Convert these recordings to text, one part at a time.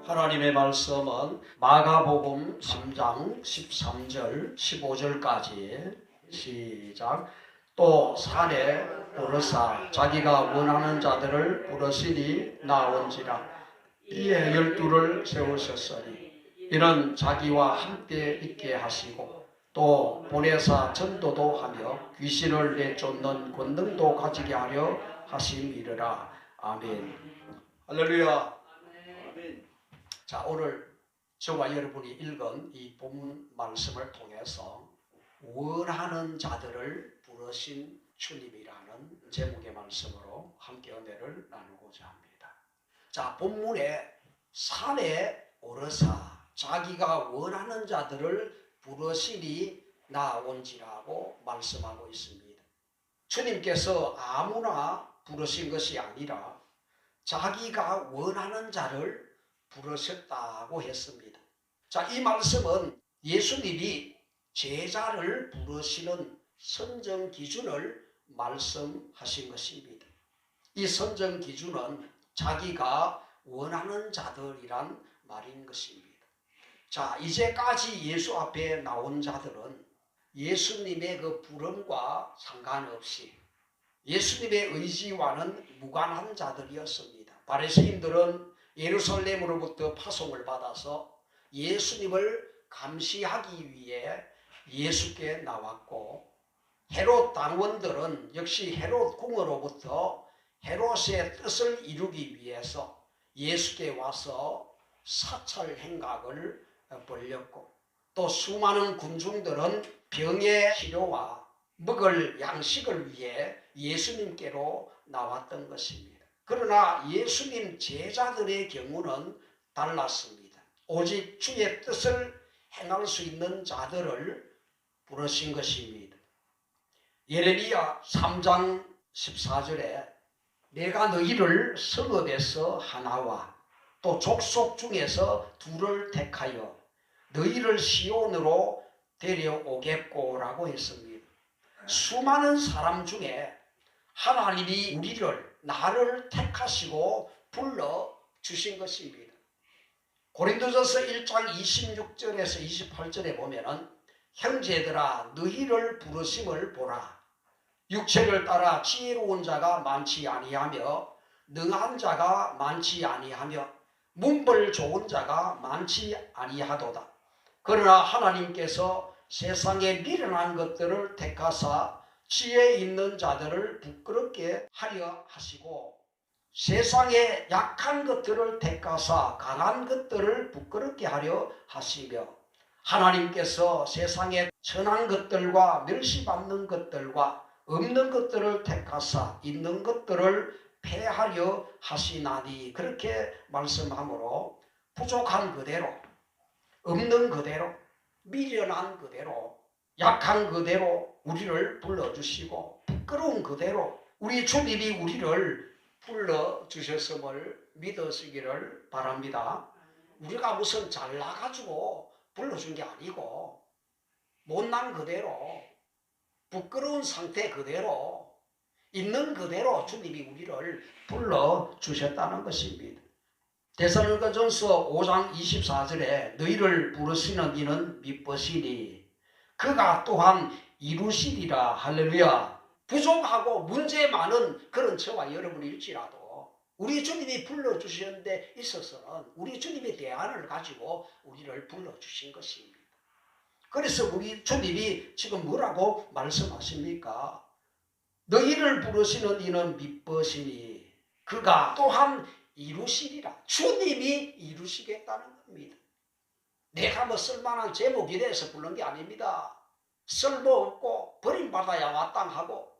하나님의 말씀은 마가복음 3장 13절 15절까지 시작. 또 산에 오르사 자기가 원하는 자들을 부르시니 나온지라. 이에 12를 세우셨으니 이는 자기와 함께 있게 하시고 또 보내사 전도도 하며 귀신을 내쫓는 권능도 가지게 하려 하심이르라. 아멘. 할렐루야. 자, 오늘 저와 여러분이 읽은 이 본 말씀을 통해서 원하는 자들을 부르신 주님이라는 제목의 말씀으로 함께 은혜를 나누고자 합니다. 자, 본문에 산에 오르사 자기가 원하는 자들을 부르시니 나온지라고 말씀하고 있습니다. 주님께서 아무나 부르신 것이 아니라 자기가 원하는 자를 부르셨다고 했습니다. 자, 이 말씀은 예수님이 제자를 부르시는 선정 기준을 말씀하신 것입니다. 이 선정 기준은 자기가 원하는 자들이란 말인 것입니다. 자, 이제까지 예수 앞에 나온 자들은 예수님의 그 부름과 상관없이 예수님의 의지와는 무관한 자들이었습니다. 바리새인들은 예루살렘으로부터 파송을 받아서 예수님을 감시하기 위해 예수께 나왔고, 헤롯 당원들은 역시 헤롯 궁으로부터 헤롯의 뜻을 이루기 위해서 예수께 와서 사찰 행각을 벌였고, 또 수많은 군중들은 병의 치료와 먹을 양식을 위해 예수님께로 나왔던 것입니다. 그러나 예수님 제자들의 경우는 달랐습니다. 오직 주의 뜻을 행할 수 있는 자들을 부르신 것입니다. 예레미야 3장 14절에 내가 너희를 성읍에서 하나와 또 족속 중에서 둘을 택하여 너희를 시온으로 데려오겠고라고 했습니다. 수많은 사람 중에 하나님이 나를 택하시고 불러주신 것입니다. 고린도전서 1장 26절에서 28절에 보면은 형제들아 너희를 부르심을 보라. 육체를 따라 지혜로운 자가 많지 아니하며 능한 자가 많지 아니하며 문벌 좋은 자가 많지 아니하도다. 그러나 하나님께서 세상에 미련한 것들을 택하사 지혜 있는 자들을 부끄럽게 하려 하시고 세상에 약한 것들을 택하사 강한 것들을 부끄럽게 하려 하시며 하나님께서 세상에 천한 것들과 멸시받는 것들과 없는 것들을 택하사 있는 것들을 폐하려 하시나니 그렇게 말씀하므로 부족한 그대로 없는 그대로 미련한 그대로 약한 그대로 우리를 불러주시고 부끄러운 그대로 우리 주님이 우리를 불러주셨음을 믿으시기를 바랍니다. 우리가 무슨 잘나가지고 불러준 게 아니고 못난 그대로 부끄러운 상태 그대로 있는 그대로 주님이 우리를 불러주셨다는 것입니다. 데살로니가전서 5장 24절에 너희를 부르시는 이는 미쁘시니 그가 또한 이루시리라. 할렐루야. 부족하고 문제 많은 그런 저와 여러분일지라도 우리 주님이 불러주시는 데 있어서는 우리 주님의 대안을 가지고 우리를 불러주신 것입니다. 그래서 우리 주님이 지금 뭐라고 말씀하십니까? 너희를 부르시는 이는 미쁘시니 그가 또한 이루시리라. 주님이 이루시겠다는 겁니다. 내가 뭐 쓸만한 제목이 돼서 부른 게 아닙니다. 쓸모없고 버림받아야 마땅하고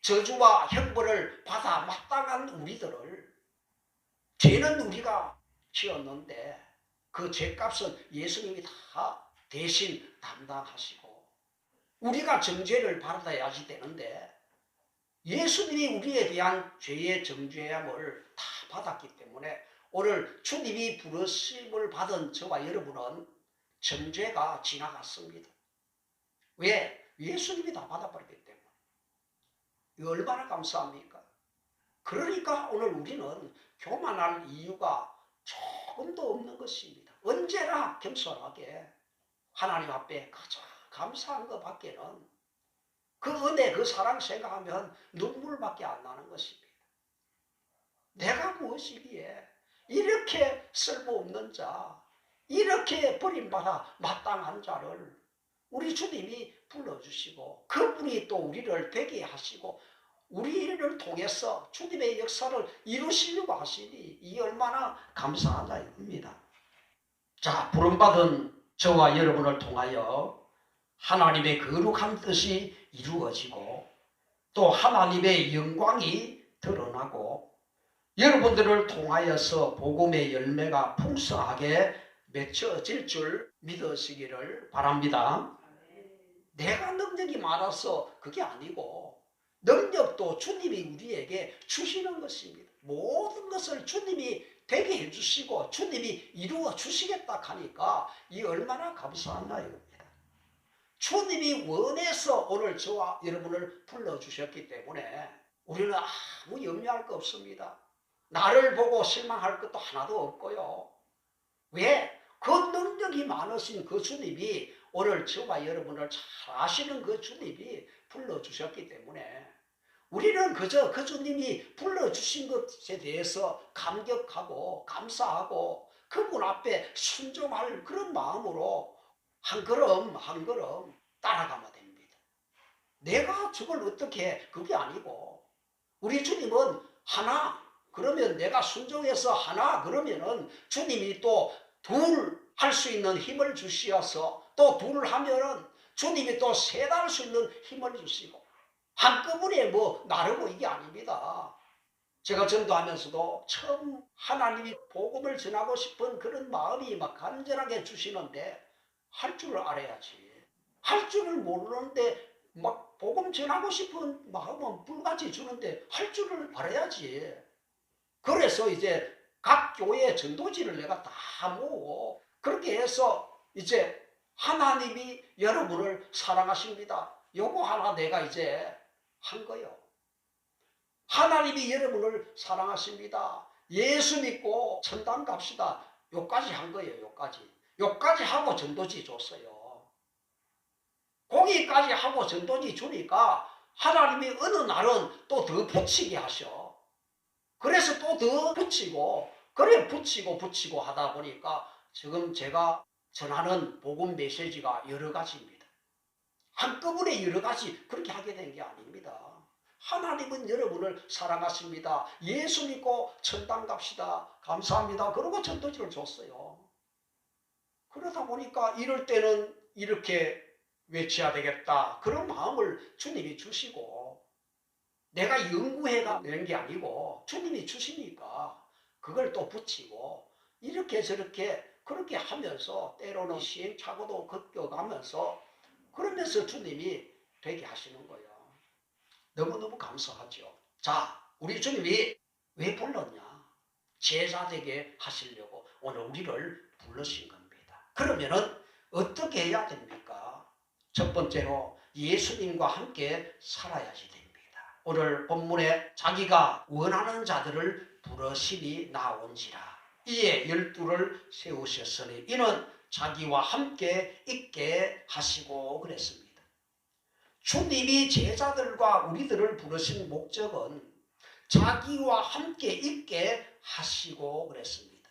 저주와 형벌을 받아 마땅한 우리들을 죄는 우리가 지었는데 그 죄값은 예수님이 다 대신 담당하시고 우리가 정죄를 받아야지 되는데 예수님이 우리에 대한 죄의 정죄함을 다 받았기 때문에 오늘 주님이 부르심을 받은 저와 여러분은 정죄가 지나갔습니다. 왜? 예수님이 다 받아버렸기 때문에. 이거 얼마나 감사합니까? 그러니까 오늘 우리는 교만할 이유가 조금도 없는 것입니다. 언제나 겸손하게 하나님 앞에 가장 감사한 것밖에는, 그 은혜, 그 사랑 생각하면 눈물밖에 안 나는 것입니다. 내가 무엇이기에 이렇게 쓸모없는 자, 이렇게 버림받아 마땅한 자를 우리 주님이 불러주시고, 그분이 또 우리를 되게 하시고 우리를 통해서 주님의 역사를 이루시려고 하시니 이 얼마나 감사하다 이겁니다. 자, 부름받은 저와 여러분을 통하여 하나님의 거룩한 뜻이 이루어지고 또 하나님의 영광이 드러나고 여러분들을 통하여서 복음의 열매가 풍성하게 맺혀질 줄 믿으시기를 바랍니다. 내가 능력이 많아서 그게 아니고, 능력도 주님이 우리에게 주시는 것입니다. 모든 것을 주님이 되게 해주시고 주님이 이루어 주시겠다 하니까 이 얼마나 감사하나 이겁니다. 주님이 원해서 오늘 저와 여러분을 불러주셨기 때문에 우리는 아무 염려할 거 없습니다. 나를 보고 실망할 것도 하나도 없고요. 왜? 그 능력이 많으신 그 주님이, 오늘 저와 여러분을 잘 아시는 그 주님이 불러주셨기 때문에 우리는 그저 그 주님이 불러주신 것에 대해서 감격하고 감사하고 그분 앞에 순종할 그런 마음으로 한 걸음 한 걸음 따라가면 됩니다. 내가 저걸 어떻게, 그게 아니고 우리 주님은 하나 그러면 내가 순종해서 하나 그러면은 주님이 또 둘 할 수 있는 힘을 주시어서 또 둘 하면은 주님이 또 셋 할 수 있는 힘을 주시고, 한꺼번에 뭐 나르고 이게 아닙니다. 제가 전도하면서도 처음 하나님이 복음을 전하고 싶은 그런 마음이 막 간절하게 주시는데 할 줄을 알아야지. 할 줄을 모르는데 막 복음 전하고 싶은 마음은 불같이 주는데 할 줄을 알아야지. 그래서 이제 각 교회 전도지를 내가 다 모으고 그렇게 해서 이제 하나님이 여러분을 사랑하십니다. 요거 하나 내가 이제 한 거요. 하나님이 여러분을 사랑하십니다. 예수 믿고 천당 갑시다. 요까지 한 거예요. 요까지 하고 전도지 줬어요. 거기까지 하고 전도지 주니까 하나님이 어느 날은 또 더 붙이게 하셔. 그래서 또 더 붙이고, 그래 붙이고 하다 보니까 지금 제가 전하는 복음 메시지가 여러 가지입니다. 한꺼번에 여러 가지 그렇게 하게 된 게 아닙니다. 하나님은 여러분을 사랑하십니다. 예수 믿고 천당 갑시다. 감사합니다. 그러고 전도지를 줬어요. 그러다 보니까 이럴 때는 이렇게 외쳐야 되겠다. 그런 마음을 주님이 주시고, 내가 연구해가 낸 게 아니고 주님이 주시니까 그걸 또 붙이고 이렇게 저렇게 그렇게 하면서 때로는 시행착오도 겪어가면서 그러면서 주님이 되게 하시는 거예요. 너무너무 감사하죠. 자, 우리 주님이 왜 불렀냐? 제자 되게 하시려고 오늘 우리를 부르신 겁니다. 그러면은 어떻게 해야 됩니까? 첫 번째로 예수님과 함께 살아야지 됩니다. 오늘 본문에 자기가 원하는 자들을 부르시니 나온지라. 이에 12를 세우셨으니 이는 자기와 함께 있게 하시고 그랬습니다. 주님이 제자들과 우리들을 부르신 목적은 자기와 함께 있게 하시고 그랬습니다.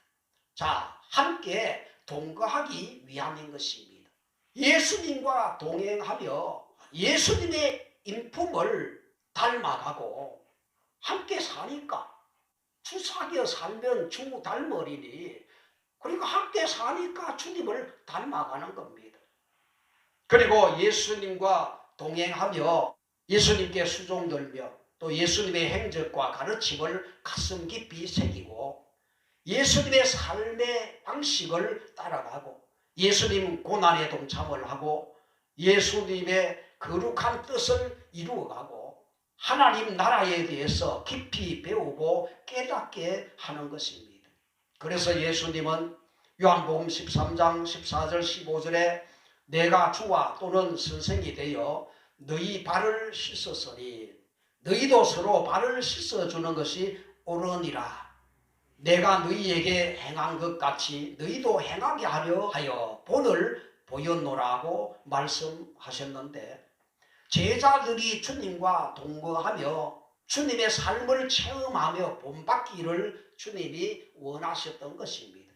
자, 함께 동거하기 위함인 것입니다. 예수님과 동행하며 예수님의 인품을 닮아가고 함께 사니까, 주사겨 살면 주 닮으리니, 그러니까 함께 사니까 주님을 닮아가는 겁니다. 그리고 예수님과 동행하며 예수님께 수종들며 또 예수님의 행적과 가르침을 가슴 깊이 새기고 예수님의 삶의 방식을 따라가고 예수님 고난에 동참을 하고 예수님의 거룩한 뜻을 이루어가고 하나님 나라에 대해서 깊이 배우고 깨닫게 하는 것입니다. 그래서 예수님은 요한복음 13장 14절 15절에 내가 주와 또는 선생이 되어 너희 발을 씻었으니 너희도 서로 발을 씻어주는 것이 옳으니라. 내가 너희에게 행한 것 같이 너희도 행하게 하려 하여 본을 보였노라고 말씀하셨는데, 제자들이 주님과 동거하며 주님의 삶을 체험하며 본받기를 주님이 원하셨던 것입니다.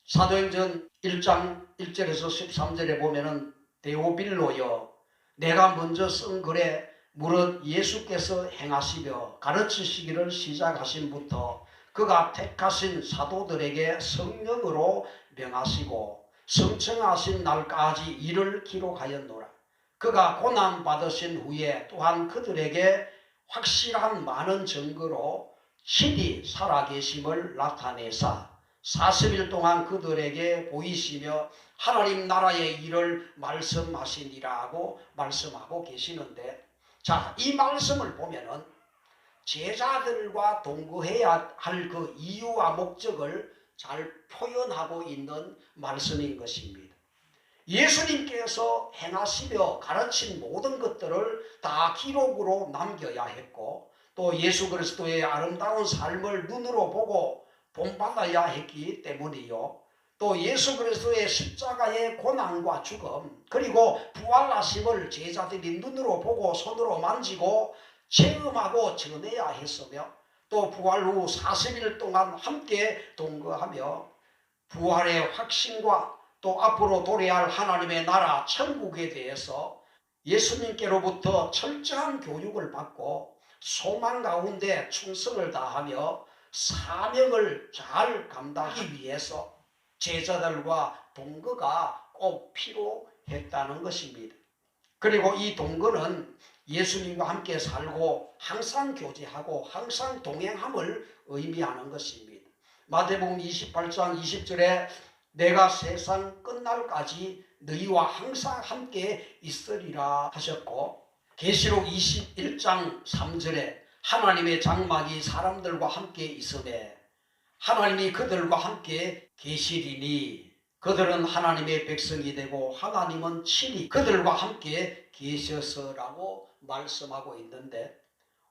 사도행전 1장 1절에서 13절에 보면은 데오빌로여, 내가 먼저 쓴 글에 무릇 예수께서 행하시며 가르치시기를 시작하신부터 그가 택하신 사도들에게 성령으로 명하시고 성청하신 날까지 이를 기록하였노라. 그가 고난 받으신 후에 또한 그들에게 확실한 많은 증거로 신이 살아계심을 나타내사 40일 동안 그들에게 보이시며 하나님 나라의 일을 말씀하시니라고 말씀하고 계시는데, 자, 이 말씀을 보면은 제자들과 동거해야 할 그 이유와 목적을 잘 표현하고 있는 말씀인 것입니다. 예수님께서 행하시며 가르친 모든 것들을 다 기록으로 남겨야 했고, 또 예수 그리스도의 아름다운 삶을 눈으로 보고 본받아야 했기 때문이요. 또 예수 그리스도의 십자가의 고난과 죽음, 그리고 부활하심을 제자들이 눈으로 보고 손으로 만지고 체험하고 전해야 했으며, 또 부활 후 40일 동안 함께 동거하며 부활의 확신과 또 앞으로 도래할 하나님의 나라 천국에 대해서 예수님께로부터 철저한 교육을 받고 소망 가운데 충성을 다하며 사명을 잘 감당하기 위해서 제자들과 동거가 꼭 필요했다는 것입니다. 그리고 이 동거는 예수님과 함께 살고 항상 교제하고 항상 동행함을 의미하는 것입니다. 마태복음 28장 20절에 내가 세상 끝날까지 너희와 항상 함께 있으리라 하셨고, 계시록 21장 3절에 하나님의 장막이 사람들과 함께 있으되 하나님이 그들과 함께 계시리니 그들은 하나님의 백성이 되고 하나님은 친히 그들과 함께 계셔서라고 말씀하고 있는데,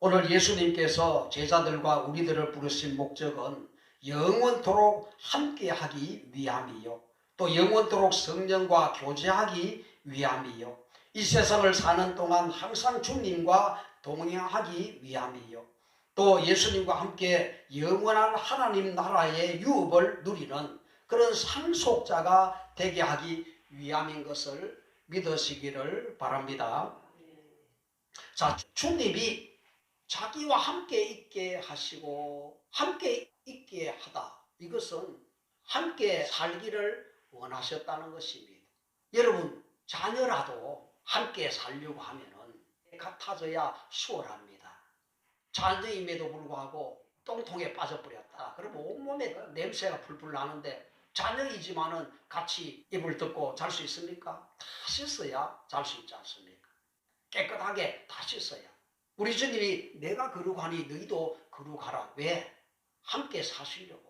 오늘 예수님께서 제자들과 우리들을 부르신 목적은 영원토록 함께하기 위함이요, 또 영원토록 성령과 교제하기 위함이요, 이 세상을 사는 동안 항상 주님과 동행하기 위함이요, 또 예수님과 함께 영원한 하나님 나라의 유업을 누리는 그런 상속자가 되게 하기 위함인 것을 믿으시기를 바랍니다. 자, 주님이 자기와 함께 있게 하시고 함께 있게 하다, 이것은 함께 살기를 원하셨다는 것입니다. 여러분, 자녀라도 함께 살려고 하면은 같아져야 수월합니다. 자녀임에도 불구하고 똥통에 빠져버렸다, 그러면 온몸에 냄새가 풀풀 나는데 자녀이지만은 같이 이불 덮고 잘 수 있습니까? 다 씻어야 잘 수 있지 않습니까? 깨끗하게 다 씻어야. 우리 주님이 내가 거룩하니 너희도 거룩하라. 왜? 함께 사시려고.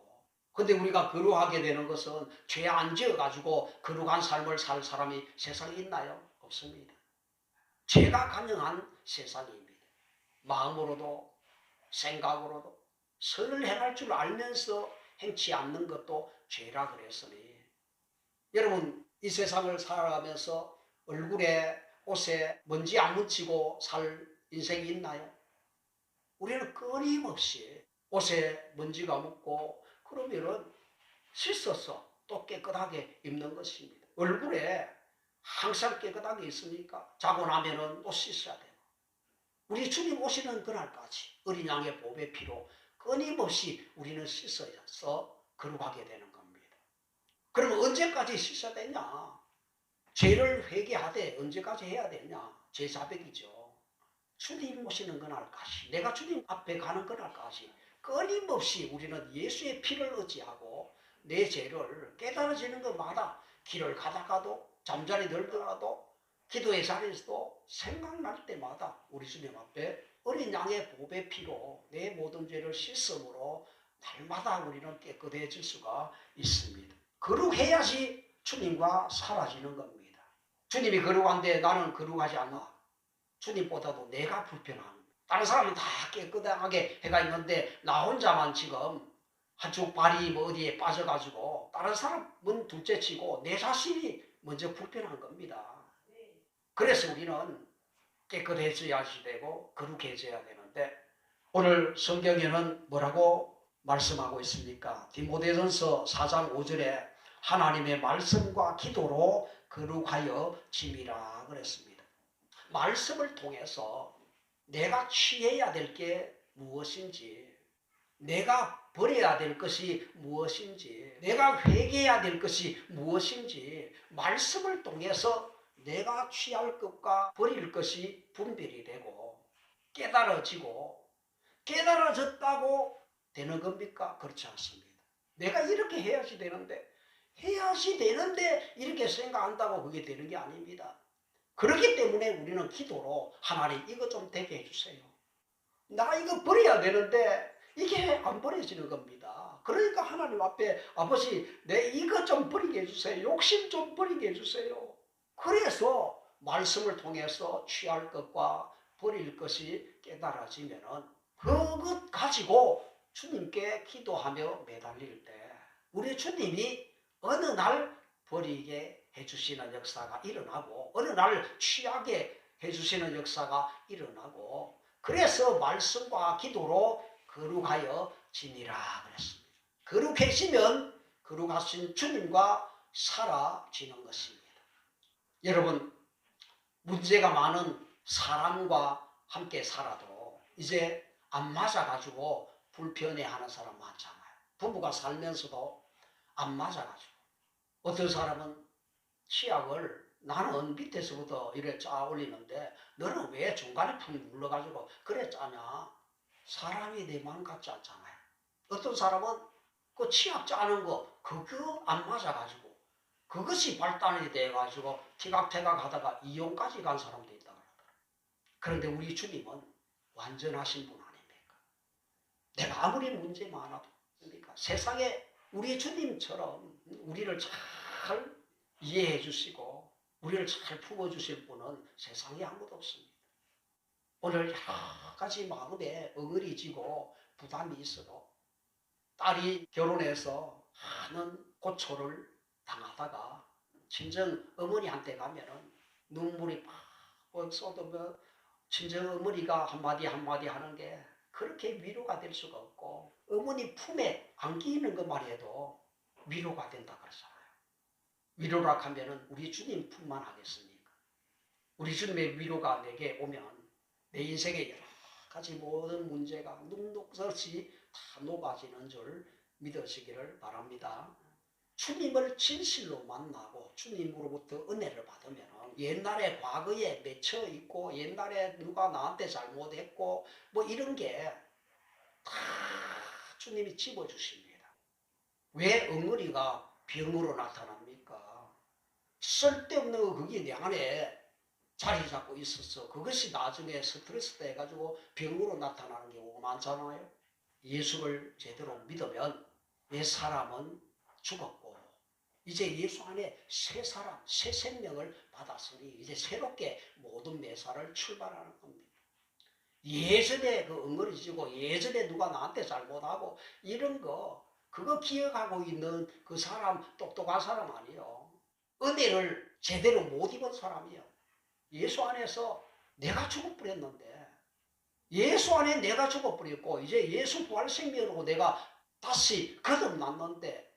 근데 우리가 거룩하게 되는 것은 죄 안 지어가지고 거룩한 삶을 살 사람이 세상에 있나요? 없습니다. 죄가 가능한 세상입니다. 마음으로도 생각으로도 선을 행할 줄 알면서 행치 않는 것도 죄라 그랬으니, 여러분, 이 세상을 살아가면서 얼굴에 옷에 먼지 안 묻히고 살 인생이 있나요? 우리는 끊임없이 옷에 먼지가 묻고 그러면은 씻어서 또 깨끗하게 입는 것입니다. 얼굴에 항상 깨끗하게 있으니까 자고 나면은 또 씻어야 돼요. 우리 주님 오시는 그날까지 어린 양의 보배 피로 끊임없이 우리는 씻어서 거룩하게 되는 겁니다. 그러면 언제까지 씻어야 되냐? 죄를 회개하되 언제까지 해야 되냐? 제 자백이죠. 주님 오시는 그날까지, 내가 주님 앞에 가는 그날까지 끊임없이 우리는 예수의 피를 의지하고 내 죄를 깨달아지는 것마다 길을 가다가도 잠자리 들더라도 기도의 자리에서도 생각날 때마다 우리 주님 앞에 어린 양의 보배 피로 내 모든 죄를 씻음으로 날마다 우리는 깨끗해질 수가 있습니다. 거룩해야지 주님과 사라지는 겁니다. 주님이 거룩한데 나는 거룩하지 않아. 주님보다도 내가 불편한, 다른 사람은 다 깨끗하게 해가 있는데 나 혼자만 지금 한쪽 발이 뭐 어디에 빠져가지고 다른 사람은 둘째치고 내 자신이 먼저 불편한 겁니다. 그래서 우리는 깨끗해져야 되고 거룩해져야 되는데 오늘 성경에는 뭐라고 말씀하고 있습니까? 디모데전서 4장 5절에 하나님의 말씀과 기도로 거룩하여 짐이라 그랬습니다. 말씀을 통해서 내가 취해야 될 게 무엇인지, 내가 버려야 될 것이 무엇인지, 내가 회개해야 될 것이 무엇인지 말씀을 통해서 내가 취할 것과 버릴 것이 분별이 되고 깨달아지고, 깨달아졌다고 되는 겁니까? 그렇지 않습니다. 내가 이렇게 해야지 되는데 이렇게 생각한다고 그게 되는 게 아닙니다. 그렇기 때문에 우리는 기도로 하나님 이거 좀 되게 해주세요. 나 이거 버려야 되는데 이게 안 버려지는 겁니다. 그러니까 하나님 앞에 아버지 내 이거 좀 버리게 해주세요. 욕심 좀 버리게 해주세요. 그래서 말씀을 통해서 취할 것과 버릴 것이 깨달아지면은 그것 가지고 주님께 기도하며 매달릴 때 우리 주님이 어느 날 버리게 해주시는 역사가 일어나고 어느 날 취하게 해주시는 역사가 일어나고 그래서 말씀과 기도로 거룩하여 지니라 그랬습니다. 거룩해지면 거룩하신 주님과 살아지는 것입니다. 여러분 문제가 많은 사람과 함께 살아도 이제 안 맞아가지고 불편해하는 사람 많잖아요. 부부가 살면서도 안 맞아가지고 어떤 사람은 치약을 나는 밑에서부터 이래 짜 올리는데 너는 왜 중간에 푹 눌러가지고 그래 짜냐. 사람이 내 마음 같지 않잖아요. 어떤 사람은 그 치약 짜는 거 그거 안 맞아가지고 그것이 발단이 돼가지고 티각태각 하다가 이혼까지 간 사람도 있다 그러더라고요. 그런데 우리 주님은 완전하신 분 아닙니까? 내가 아무리 문제 많아도 그러니까 세상에 우리 주님처럼 우리를 잘 이해해 주시고 우리를 잘 품어주실 분은 세상에 아무도 없습니다. 오늘 여러 가지 마음에 어그리지고 부담이 있어도 딸이 결혼해서 많은 고초를 당하다가 친정 어머니한테 가면은 눈물이 팍 쏟으며 친정 어머니가 한마디 하는 게 그렇게 위로가 될 수가 없고 어머니 품에 안기는 것만 해도 위로가 된다 그러잖아요. 위로라 하면은 우리 주님 품만 하겠습니까? 우리 주님의 위로가 내게 오면 내 인생의 여러 가지 모든 문제가 눅눅없이 다 녹아지는 줄 믿으시기를 바랍니다. 주님을 진실로 만나고 주님으로부터 은혜를 받으면 옛날에 과거에 맺혀 있고 옛날에 누가 나한테 잘못했고 뭐 이런 게 다 주님이 집어주십니다. 왜 엉거리가 병으로 나타납니까? 쓸데없는 거 그게 내 안에 자리 잡고 있었어. 그것이 나중에 스트레스 돼가지고 병으로 나타나는 경우가 많잖아요. 예수를 제대로 믿으면 내 사람은 죽었고 이제 예수 안에 새 사람, 새 생명을 받았으니 이제 새롭게 모든 매사를 출발하는 겁니다. 예전에 그 엉거리지고 예전에 누가 나한테 잘못하고 이런 거 그거 기억하고 있는 그 사람 똑똑한 사람 아니에요. 은혜를 제대로 못 입은 사람이에요. 예수 안에서 내가 죽어버렸는데 예수 안에 내가 죽어버렸고 이제 예수 부활 생명으로 내가 다시 거듭났는데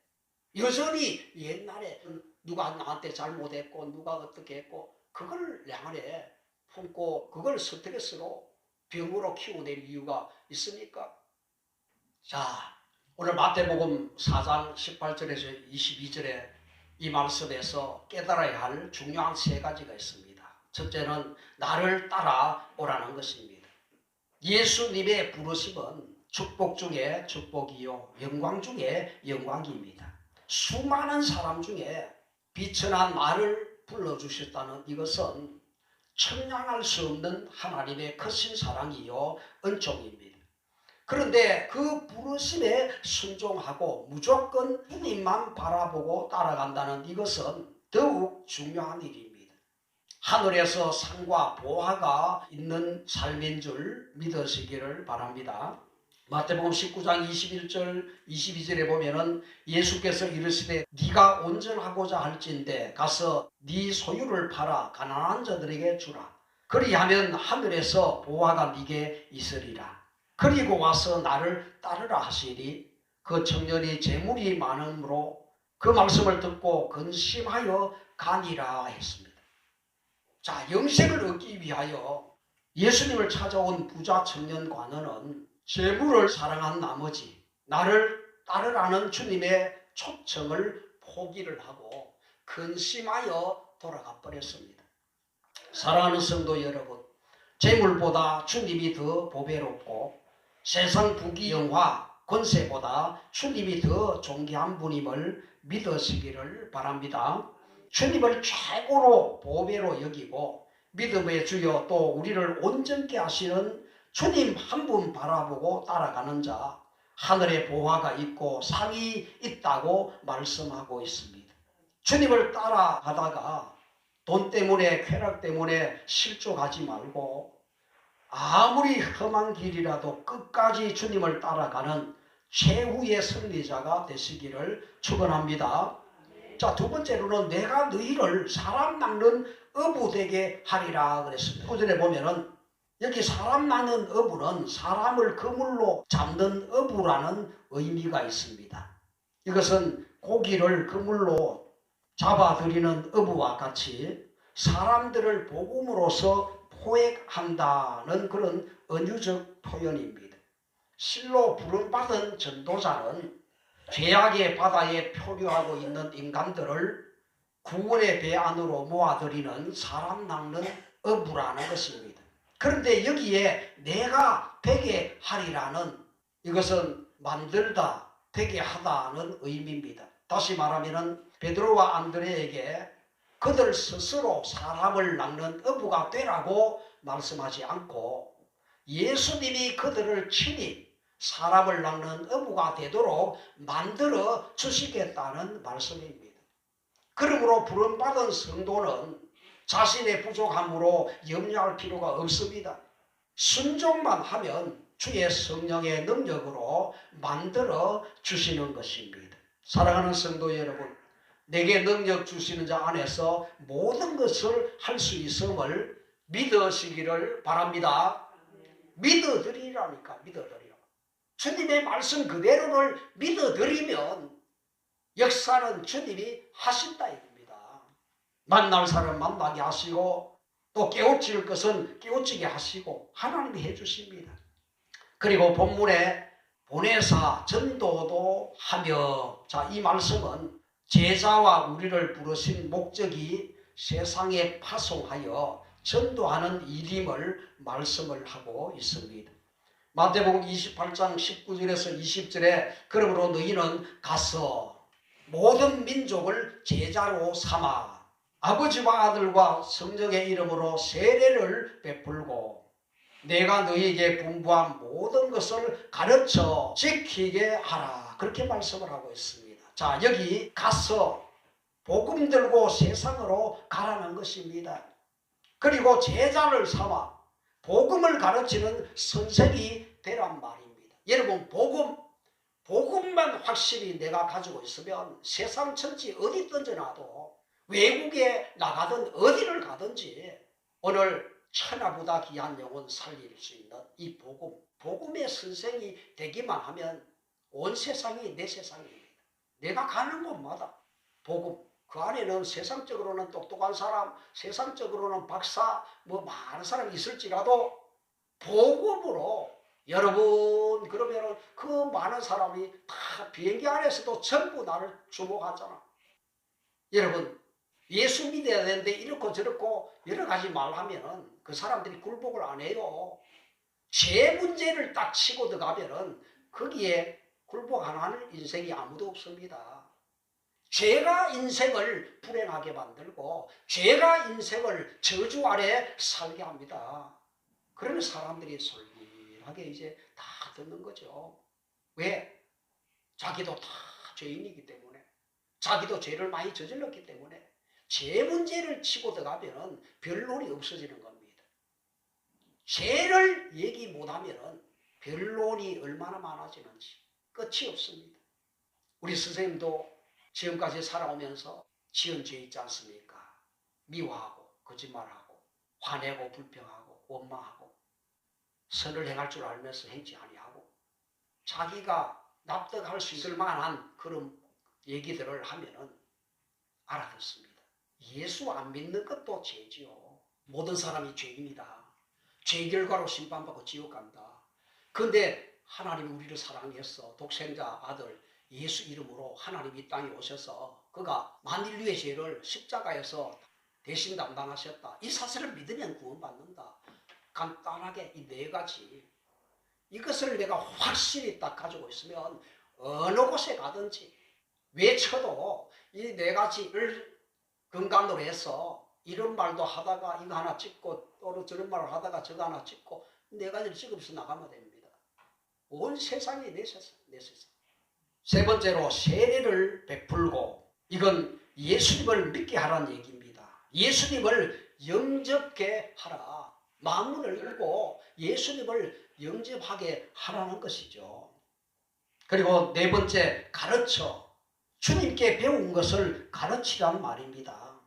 여전히 옛날에 누가 나한테 잘못했고 누가 어떻게 했고 그걸 내 안에 품고 그걸 스트레스로 병으로 키워낼 이유가 있습니까? 자, 오늘 마태복음 4장 18절에서 22절에 이 말씀에서 깨달아야 할 중요한 세 가지가 있습니다. 첫째는 나를 따라오라는 것입니다. 예수님의 부르심은 축복 중에 축복이요 영광 중에 영광입니다. 수많은 사람 중에 비천한 나를 불러주셨다는 이것은 청량할 수 없는 하나님의 크신 사랑이요 은총입니다. 그런데 그 부르심에 순종하고 무조건 주님만 바라보고 따라간다는 이것은 더욱 중요한 일입니다. 하늘에서 상과 보화가 있는 삶인 줄 믿으시기를 바랍니다. 마태복음 19장 21절 22절에 보면은 예수께서 이르시되 네가 온전하고자 할진대 가서 네 소유를 팔아 가난한 자들에게 주라. 그리하면 하늘에서 보화가 네게 있으리라. 그리고 와서 나를 따르라 하시니 그 청년이 재물이 많음으로 그 말씀을 듣고 근심하여 가니라 했습니다. 자, 영생을 얻기 위하여 예수님을 찾아온 부자 청년 관원은 재물을 사랑한 나머지 나를 따르라는 주님의 초청을 포기를 하고 근심하여 돌아가 버렸습니다. 사랑하는 성도 여러분, 재물보다 주님이 더 보배롭고 세상 부귀영화 권세보다 주님이 더 존귀한 분임을 믿으시기를 바랍니다. 주님을 최고로 보배로 여기고 믿음의 주여 또 우리를 온전케 하시는 주님 한 분 바라보고 따라가는 자 하늘에 보화가 있고 상이 있다고 말씀하고 있습니다. 주님을 따라가다가 돈 때문에 쾌락 때문에 실족하지 말고 아무리 험한 길이라도 끝까지 주님을 따라가는 최후의 승리자가 되시기를 축원합니다. 자, 두 번째로는 내가 너희를 사람 낚는 어부 되게 하리라 그랬습니다. 9절에 보면은 여기 사람 낚는 어부는 사람을 그물로 잡는 어부라는 의미가 있습니다. 이것은 고기를 그물로 잡아들이는 어부와 같이 사람들을 복음으로서 포획한다는 그런 은유적 표현입니다. 실로 부름받은 전도자는 죄악의 바다에 표류하고 있는 인간들을 구원의 배 안으로 모아들이는 사람 낚는 어부라는 것입니다. 그런데 여기에 내가 되게 하리라는 이것은 만들다, 되게 하다는 의미입니다. 다시 말하면 베드로와 안드레에게 그들 스스로 사람을 낚는 어부가 되라고 말씀하지 않고 예수님이 그들을 친히 사람을 낚는 어부가 되도록 만들어 주시겠다는 말씀입니다. 그러므로 부름받은 성도는 자신의 부족함으로 염려할 필요가 없습니다. 순종만 하면 주의 성령의 능력으로 만들어 주시는 것입니다. 사랑하는 성도 여러분, 내게 능력 주시는 자 안에서 모든 것을 할 수 있음을 믿으시기를 바랍니다. 믿어드리라니까, 믿어드리라. 주님의 말씀 그대로를 믿어드리면 역사는 주님이 하신다 이겁니다. 만날 사람 만나게 하시고 또 깨우칠 것은 깨우치게 하시고 하나님이 해주십니다. 그리고 본문에 보내사 전도도 하며, 자, 이 말씀은 제자와 우리를 부르신 목적이 세상에 파송하여 전도하는 일임을 말씀을 하고 있습니다. 마태복음 28장 19절에서 20절에 그러므로 너희는 가서 모든 민족을 제자로 삼아 아버지와 아들과 성령의 이름으로 세례를 베풀고 내가 너희에게 분부한 모든 것을 가르쳐 지키게 하라. 그렇게 말씀을 하고 있습니다. 자, 여기 가서 복음 들고 세상으로 가라는 것입니다. 그리고 제자를 삼아 복음을 가르치는 선생이 되란 말입니다. 여러분, 복음만 확실히 내가 가지고 있으면 세상 천지 어디 던져놔도 외국에 나가든 어디를 가든지 오늘 천하보다 귀한 영혼 살릴 수 있는 이 복음의 선생이 되기만 하면 온 세상이 내 세상입니다. 내가 가는 곳마다 복음, 그 안에는 세상적으로는 똑똑한 사람, 세상적으로는 박사, 많은 사람이 있을지라도 복음으로 여러분, 그러면 그 많은 사람이 다 비행기 안에서도 전부 나를 주목하잖아. 여러분, 예수 믿어야 되는데 이렇고 저렇고 여러 가지 말하면 그 사람들이 굴복을 안 해요. 죄 문제를 딱 치고 들어가면 거기에 굴복 안 하는 인생이 아무도 없습니다. 죄가 인생을 불행하게 만들고 죄가 인생을 저주 아래 살게 합니다. 그러면 사람들이 솔깃하게 이제 다 듣는 거죠. 왜? 자기도 다 죄인이기 때문에, 자기도 죄를 많이 저질렀기 때문에 죄 문제를 치고 들어가면 별놀이 없어지는 겁니다. 죄를 얘기 못하면 변론이 얼마나 많아지는지 끝이 없습니다. 우리 선생님도 지금까지 살아오면서 지은 죄 있지 않습니까? 미워하고 거짓말하고 화내고 불평하고 원망하고 선을 행할 줄 알면서 행치 아니하고 자기가 납득할 수 있을 만한 그런 얘기들을 하면은 알아듣습니다. 예수 안 믿는 것도 죄지요. 모든 사람이 죄입니다. 죄 결과로 심판받고 지옥 간다. 그런데 하나님이 우리를 사랑해서 독생자 아들 예수 이름으로 하나님 이 땅에 오셔서 그가 만인류의 죄를 십자가에서 대신 담당하셨다. 이 사실을 믿으면 구원받는다. 간단하게 이 네 가지 이것을 내가 확실히 딱 가지고 있으면 어느 곳에 가든지 외쳐도 이 네 가지를 근간으로 해서 이런 말도 하다가 이거 하나 찍고 또 저런 말을 하다가 저거 하나 찍고 네 가지를 찍으면서 나가면 됩니다. 온 세상이 내 세상. 세 번째로 세례를 베풀고 이건 예수님을 믿게 하라는 얘기입니다. 예수님을 영접게 하라. 마음을 열고 예수님을 영접하게 하라는 것이죠. 그리고 네 번째 가르쳐. 주님께 배운 것을 가르치란 말입니다.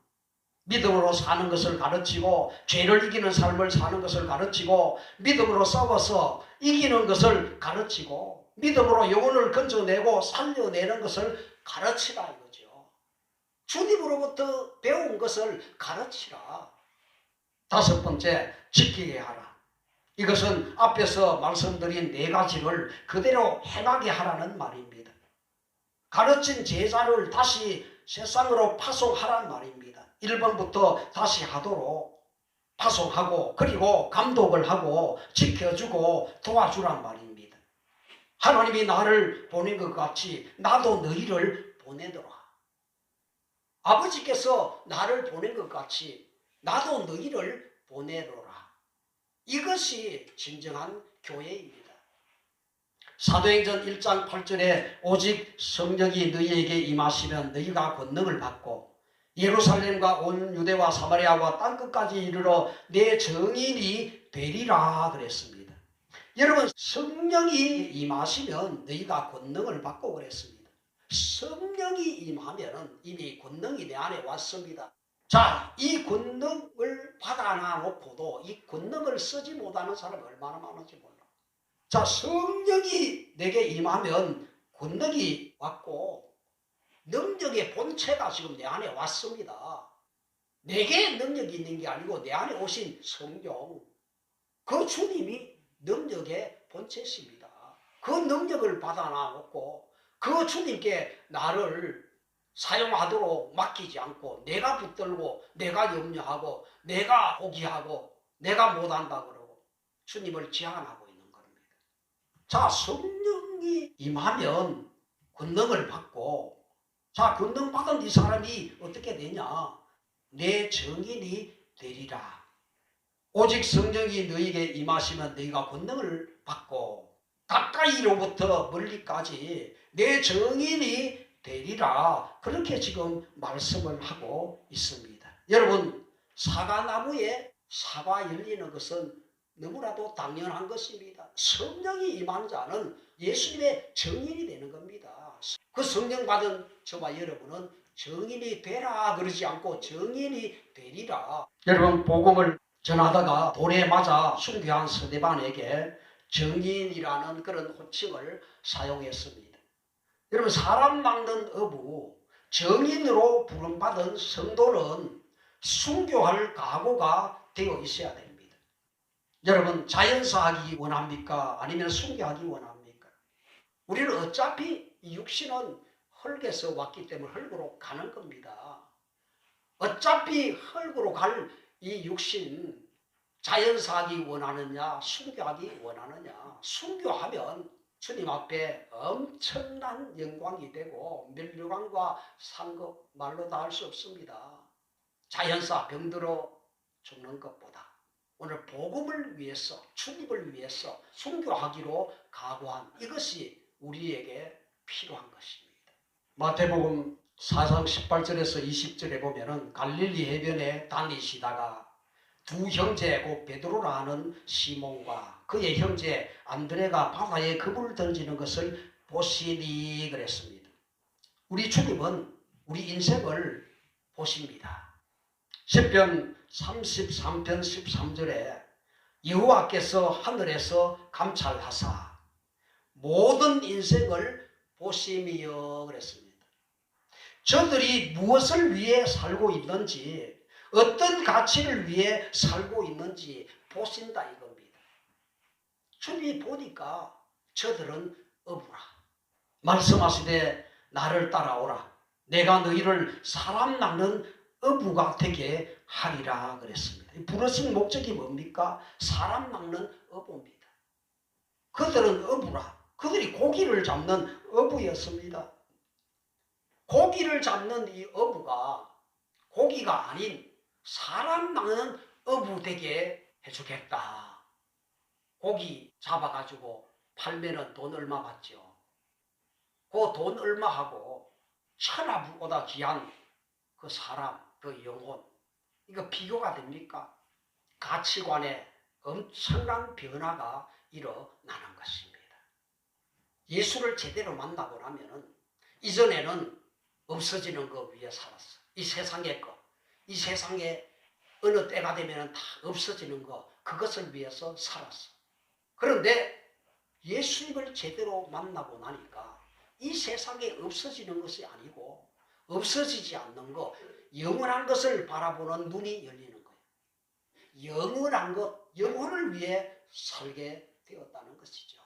믿음으로 사는 것을 가르치고 죄를 이기는 삶을 사는 것을 가르치고 믿음으로 싸워서 이기는 것을 가르치고 믿음으로 영혼을 건져내고 살려내는 것을 가르치라 이거죠. 주님으로부터 배운 것을 가르치라. 다섯 번째 지키게 하라. 이것은 앞에서 말씀드린 네 가지를 그대로 행하게 하라는 말입니다. 가르친 제자를 다시 세상으로 파송하라는 말입니다. 1번부터 다시 하도록 파송하고 그리고 감독을 하고 지켜주고 도와주란 말입니다. 하나님이 나를 보낸 것 같이 나도 너희를 보내더라. 아버지께서 나를 보낸 것 같이 나도 너희를 보내노라. 이것이 진정한 교회입니다. 사도행전 1장 8절에 오직 성령이 너희에게 임하시면 너희가 권능을 받고 예루살렘과 온 유대와 사마리아와 땅끝까지 이르러 내 증인이 되리라 그랬습니다. 여러분 성령이 임하시면 너희가 권능을 받고 그랬습니다. 성령이 임하면 이미 권능이 내 안에 왔습니다. 자, 이 권능을 받아놓고도 이 권능을 쓰지 못하는 사람이 얼마나 많은지 몰라. 자, 성령이 내게 임하면 권능이 왔고 능력의 본체가 지금 내 안에 왔습니다. 내게 능력이 있는 게 아니고 내 안에 오신 성령, 그 주님이 능력의 본체십니다. 그 능력을 받아놓고 그 주님께 나를 사용하도록 맡기지 않고 내가 붙들고 내가 염려하고 내가 포기하고 내가 못한다 그러고 주님을 제한하고 있는 겁니다. 자, 성령이 임하면 권능을 받고 자, 권능 받은 이 사람이 어떻게 되냐? 내 증인이 되리라. 오직 성령이 너희에게 임하시면 너희가 권능을 받고 가까이로부터 멀리까지 내 증인이 되리라. 그렇게 지금 말씀을 하고 있습니다. 여러분 사과나무에 사과 열리는 것은 너무나도 당연한 것입니다. 성령이 임한 자는 예수님의 증인이 되는 겁니다. 그 성령 받은 저와 여러분은 증인이 되라 그러지 않고 증인이 되리라. 여러분 복음을 전하다가 돌에 맞아 순교한 스데반에게 증인이라는 그런 호칭을 사용했습니다. 여러분 사람 막는 어부 증인으로 부름받은 성도는 순교할 각오가 되어 있어야 됩니다. 여러분 자연사하기 원합니까? 아니면 순교하기 원합니까? 우리는 어차피 이 육신은 흙에서 왔기 때문에 흙으로 가는 겁니다. 어차피 흙으로 갈 이 육신 자연사하기 원하느냐 순교하기 원하느냐. 순교하면 주님 앞에 엄청난 영광이 되고 멸류관과 상급 말로 다 할 수 없습니다. 자연사 병들어 죽는 것보다 오늘 복음을 위해서 주님을 위해서 순교하기로 각오한 이것이 우리에게 필요한 것입니다. 마태복음 4장 18절에서 20절에 보면은 갈릴리 해변에 다니시다가 두 형제 곧 베드로라 하는 시몬과 그의 형제 안드레가 바다에 그물을 던지는 것을 보시니 그랬습니다. 우리 주님은 우리 인생을 보십니다. 시편 33편 13절에 여호와께서 하늘에서 감찰하사 모든 인생을 보심이여 그랬습니다. 저들이 무엇을 위해 살고 있는지, 어떤 가치를 위해 살고 있는지 보신다 이겁니다. 주님이 보니까 저들은 어부라. 말씀하시되 나를 따라오라. 내가 너희를 사람 낚는 어부가 되게 하리라 그랬습니다. 부르신 목적이 뭡니까? 사람 낚는 어부입니다. 그들은 어부라. 그들이 고기를 잡는 어부였습니다. 고기를 잡는 이 어부가 고기가 아닌 사람 낚는 어부 되게 해주겠다. 고기 잡아가지고 팔면은 돈 얼마 받죠. 그 돈 얼마 하고 천하보다 귀한 그 사람, 그 영혼, 이거 비교가 됩니까? 가치관에 엄청난 변화가 일어나는 것입니다. 예수를 제대로 만나고 나면은 이전에는 없어지는 것 위에 살았어. 이 세상의 것, 이 세상에 어느 때가 되면은 다 없어지는 것, 그것을 위해서 살았어. 그런데 예수님을 제대로 만나고 나니까 이 세상에 없어지는 것이 아니고 없어지지 않는 것, 영원한 것을 바라보는 눈이 열리는 거예요. 영원한 것, 영혼을 위해 살게 되었다는 것이죠.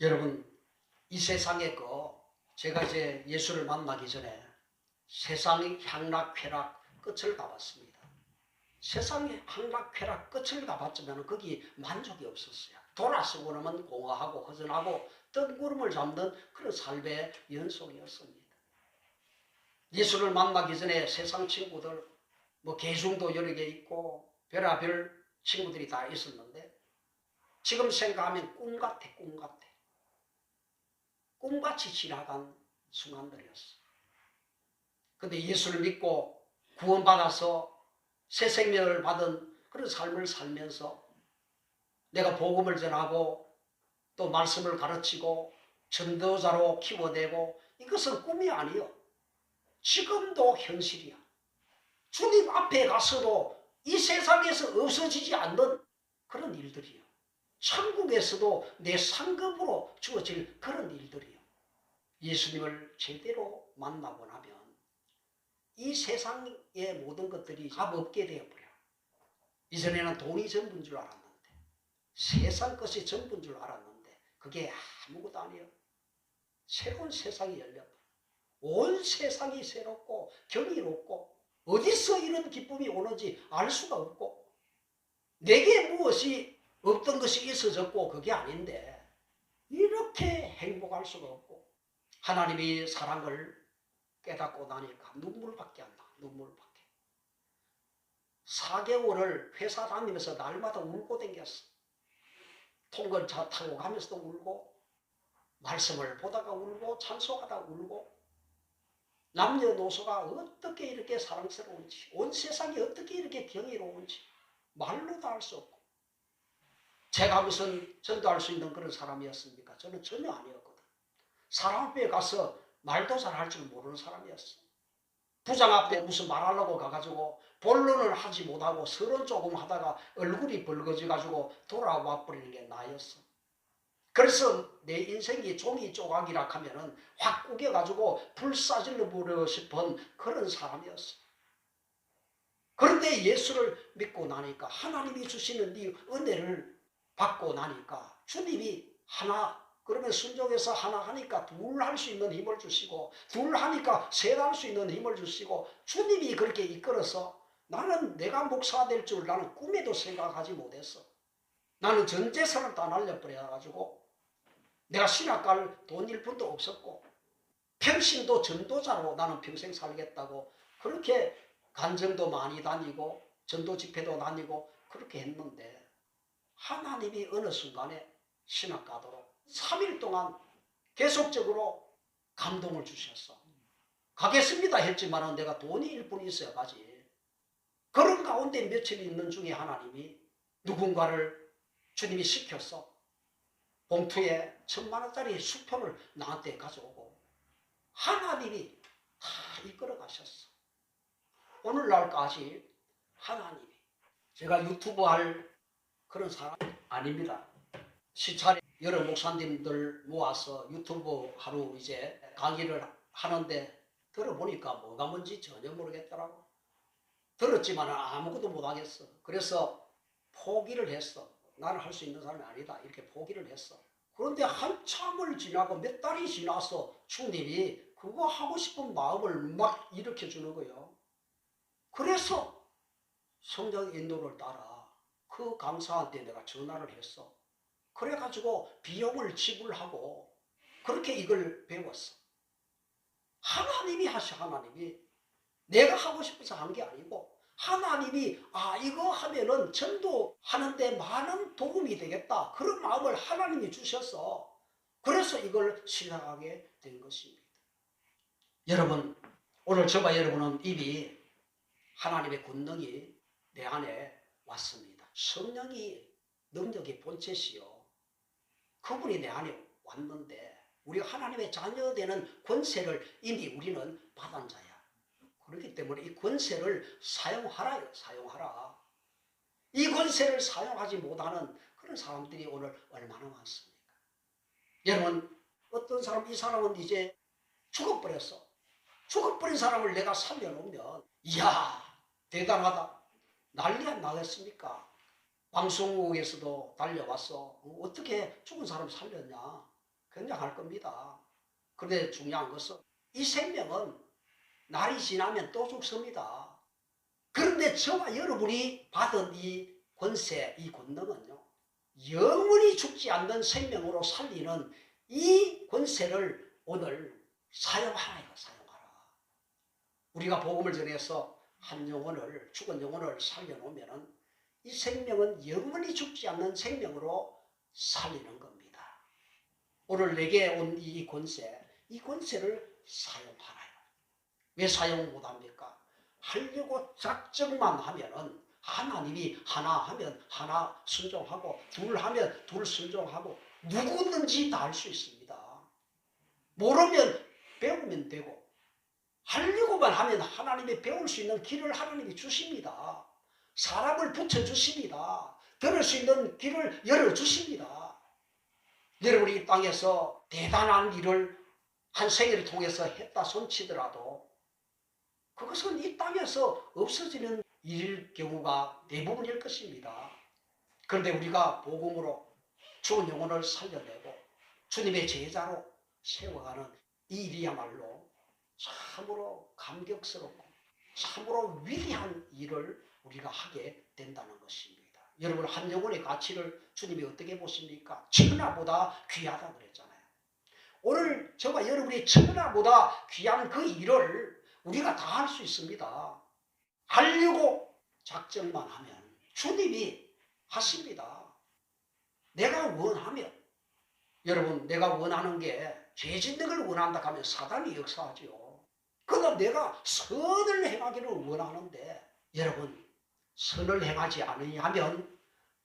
여러분, 이 세상의 것, 제가 이제 예수를 만나기 전에 세상의 향락쾌락 끝을 가봤습니다. 세상의 향락쾌락 끝을 가봤지만 거기 만족이 없었어요. 돌아서고 나면 공허하고 허전하고 뜬구름을 잡는 그런 삶의 연속이었습니다. 예수를 만나기 전에 세상 친구들, 뭐 개중도 여러 개 있고 별의별 친구들이 다 있었는데 지금 생각하면 꿈 같아, 꿈 같아. 꿈같이 지나간 순간들이었어. 근데 예수를 믿고 구원받아서 새 생명을 받은 그런 삶을 살면서 내가 복음을 전하고 또 말씀을 가르치고 전도자로 키워내고 이것은 꿈이 아니요. 지금도 현실이야. 주님 앞에 가서도 이 세상에서 없어지지 않는 그런 일들이요. 천국에서도 내 상급으로 주어질 그런 일들이요. 예수님을 제대로 만나고 나면 이 세상의 모든 것들이 값 없게 되어버려. 이전에는 돈이 전부인 줄 알았는데 세상 것이 전부인 줄 알았는데 그게 아무것도 아니에요. 새로운 세상이 열려버려. 온 세상이 새롭고 경이롭고 어디서 이런 기쁨이 오는지 알 수가 없고 내게 무엇이 없던 것이 있어졌고 그게 아닌데 이렇게 행복할 수가 없고 하나님이 사랑을 깨닫고 나니까 눈물밖에 안 나. 눈물밖에. 4개월을 회사 다니면서 날마다 울고 댕겼어. 통근차 타고 가면서도 울고 말씀을 보다가 울고 찬송하다가 울고 남녀노소가 어떻게 이렇게 사랑스러운지 온 세상이 어떻게 이렇게 경이로운지 말로도 할 수 없고 제가 무슨 전도할 수 있는 그런 사람이었습니까? 저는 전혀 아니었거든. 사람 앞에 가서 말도 잘 할 줄 모르는 사람이었어. 부장 앞에 무슨 말하려고 가가지고 본론을 하지 못하고 서론 조금 하다가 얼굴이 벌거져가지고 돌아와 버리는 게 나였어. 그래서 내 인생이 종이 조각이라 하면은 확 구겨가지고 불사질러 버리고 싶은 그런 사람이었어. 그런데 예수를 믿고 나니까 하나님이 주시는 이 은혜를 받고 나니까 주님이 하나 그러면 순종해서 하나 하니까 둘 할 수 있는 힘을 주시고 둘 하니까 셋 할 수 있는 힘을 주시고 주님이 그렇게 이끌어서 나는 내가 목사가 될 줄 나는 꿈에도 생각하지 못했어. 나는 전 재산을 다 날려버려가지고 내가 신학 갈 돈 1푼도 없었고 평신도 전도자로 나는 평생 살겠다고 그렇게 간증도 많이 다니고 전도 집회도 다니고 그렇게 했는데 하나님이 어느 순간에 신학 가도록 3일 동안 계속적으로 감동을 주셨어. 가겠습니다 했지만 내가 돈이 1푼 있어야 가지. 그런 가운데 며칠 있는 중에 하나님이 누군가를 주님이 시켰어. 봉투에 1,000만 원짜리 수표를 나한테 가져오고 하나님이 다 이끌어 가셨어. 오늘날까지 하나님이. 제가 유튜브 할 그런 사람 아닙니다. 시찰에 여러 목사님들 모아서 유튜브 하루 이제 강의를 하는데 들어보니까 뭐가 뭔지 전혀 모르겠더라고. 들었지만 아무것도 못하겠어. 그래서 포기를 했어. 나는 할 수 있는 사람이 아니다. 이렇게 포기를 했어. 그런데 한참을 지나고 몇 달이 지나서 주님이 그거 하고 싶은 마음을 막 일으켜 주는 거예요. 그래서 성령 인도를 따라 그 강사한테 내가 전화를 했어. 그래가지고 비용을 지불하고 그렇게 이걸 배웠어. 하나님이 하셔. 하나님이. 내가 하고 싶어서 한 게 아니고 하나님이 이거 하면은 전도하는데 많은 도움이 되겠다. 그런 마음을 하나님이 주셔서 그래서 이걸 시작하게 된 것입니다. 여러분, 오늘 저와 여러분은 이미 하나님의 권능이 내 안에 왔습니다. 성령이 능력의 본체시요. 그분이 내 안에 왔는데 우리가 하나님의 자녀되는 권세를 이미 우리는 받은 자야. 그렇기 때문에 이 권세를 사용하라요. 사용하라. 이 권세를 사용하지 못하는 그런 사람들이 오늘 얼마나 많습니까? 여러분, 어떤 사람, 이 사람은 이제 죽어버렸어. 죽어버린 사람을 내가 살려놓으면 이야 대단하다. 난리 안 나겠습니까? 방송국에서도 달려왔어. 어떻게 죽은 사람 살렸냐. 굉장할 겁니다. 그런데 중요한 것은 이 생명은 날이 지나면 또 죽습니다. 그런데 저와 여러분이 받은 이 권세, 이 권능은요, 영원히 죽지 않는 생명으로 살리는 이 권세를 오늘 사용하라요. 사용하라. 우리가 복음을 전해서 한 영혼을, 죽은 영혼을 살려놓으면 이 생명은 영원히 죽지 않는 생명으로 살리는 겁니다. 오늘 내게 온 이 권세, 이 권세를 사용하라요. 왜 사용 못합니까? 하려고 작정만 하면은 하나님이 하나 하면 하나 순종하고 둘 하면 둘 순종하고 누구든지 다 할 수 있습니다. 모르면 배우면 되고 하려고만 하면 하나님이 배울 수 있는 길을 하나님이 주십니다. 사람을 붙여주십니다. 들을 수 있는 길을 열어주십니다. 여러분이 이 땅에서 대단한 일을 한 생애를 통해서 했다 손치더라도 그것은 이 땅에서 없어지는 일일 경우가 대부분일 것입니다. 그런데 우리가 복음으로 죽은 영혼을 살려내고 주님의 제자로 세워가는 이 일이야말로 참으로 감격스럽고 참으로 위대한 일을 우리가 하게 된다는 것입니다. 여러분, 한 영혼의 가치를 주님이 어떻게 보십니까? 천하보다 귀하다 그랬잖아요. 오늘 저와 여러분이 천하보다 귀한 그 일을 우리가 다 할 수 있습니다. 하려고 작정만 하면 주님이 하십니다. 내가 원하면, 여러분, 내가 원하는 게 죄 짓는 걸 원한다 하면 사단이 역사하죠. 그러나 내가 선을 행하기를 원하는데 여러분, 선을 행하지 않으면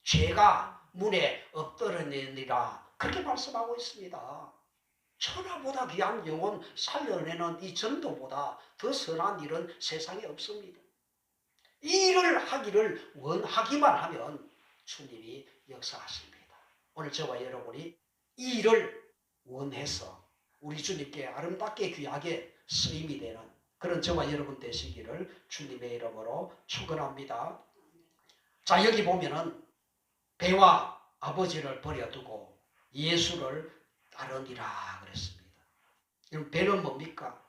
죄가 문에 엎드러내니라 그렇게 말씀하고 있습니다. 천하보다 귀한 영혼 살려내는 이 전도보다 더 선한 일은 세상에 없습니다. 이 일을 하기를 원하기만 하면 주님이 역사하십니다. 오늘 저와 여러분이 이 일을 원해서 우리 주님께 아름답게 귀하게 쓰임이 되는 그런 저와 여러분 되시기를 주님의 이름으로 축원합니다. 자, 여기 보면은 배와 아버지를 버려두고 예수를 따르니라 그랬습니다. 그럼 배는 뭡니까?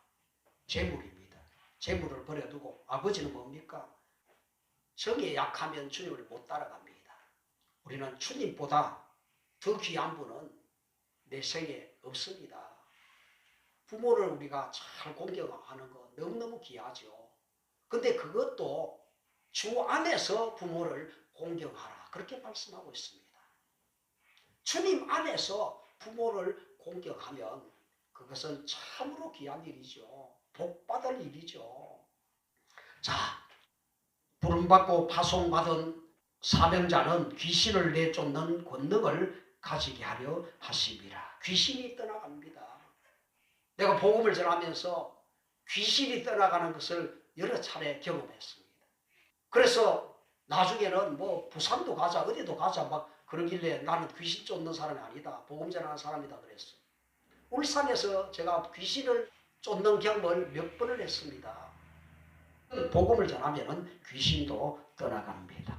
재물입니다. 재물을 버려두고 아버지는 뭡니까? 정에 약하면 주님을 못 따라갑니다. 우리는 주님보다 더 귀한 분은 내 생에 없습니다. 부모를 우리가 잘 공경하는 거 너무너무 귀하죠. 근데 그것도 주 안에서 부모를 공경하라 그렇게 말씀하고 있습니다. 주님 안에서 부모를 공경하면 그것은 참으로 귀한 일이죠. 복받을 일이죠. 자, 부름받고 파송받은 사명자는 귀신을 내쫓는 권능을 가지게 하려 하심이라. 귀신이 떠나갑니다. 내가 복음을 전하면서 귀신이 떠나가는 것을 여러 차례 경험했습니다. 그래서 나중에는 뭐 부산도 가자 어디도 가자 막 그러길래 나는 귀신 쫓는 사람이 아니다. 복음 전하는 사람이다 그랬어요. 울산에서 제가 귀신을 쫓는 경험을 몇 번을 했습니다. 복음을 전하면 귀신도 떠나갑니다.